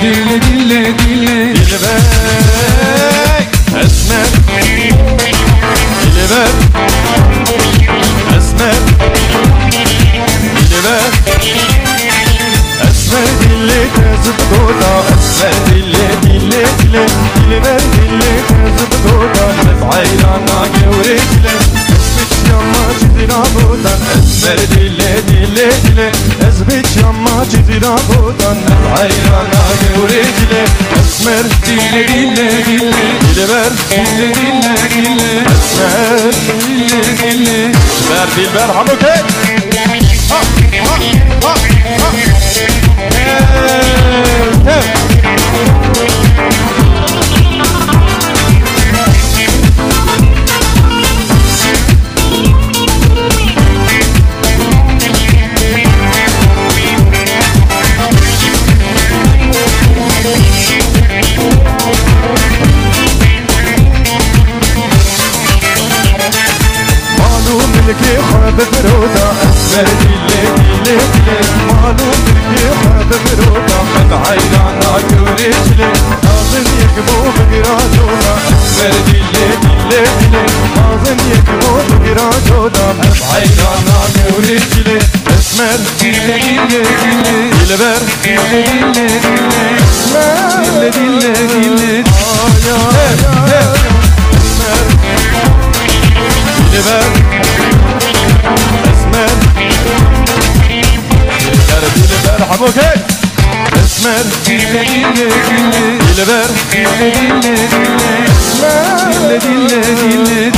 dille dille dille Dilber Esmer Dilber Esmer Dilber Esmer dille tezip doda Esmer dille dille dille Dilber dille tezip doda Mef'aylana gevrekle Ezbit yamma çizira bodan Esmer dille dille dille Ezbit yamma çizira bodan Mef'aylana gevrekle Esmer dille dille dille Dilber dille dille dille Esmer dille dille Dilber Dilber Hamuke Ha ha ha ha ملكي خاب برودا اسمر دلي دلي دلي مالو ملكي خاب برودا قد عيرانا كوريجلي لازم يكبو بقراجودا اسمر دلي دلي دلي لازم يكبو بقراجودا قد عيرانا كوريجلي اسمر dille dille dille دلبر dille dille dille اسمر dille dille dille اسمر دلبر اسمر دلبر حموكي اسمر dille dille dille دلبر dille dille dille اسمر dille dille dille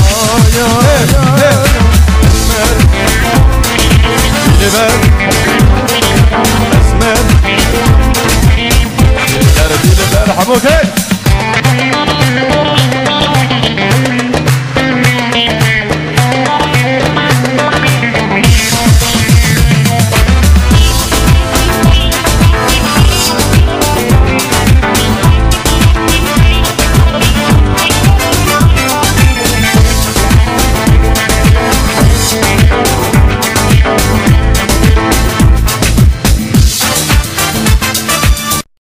اسمر دلبر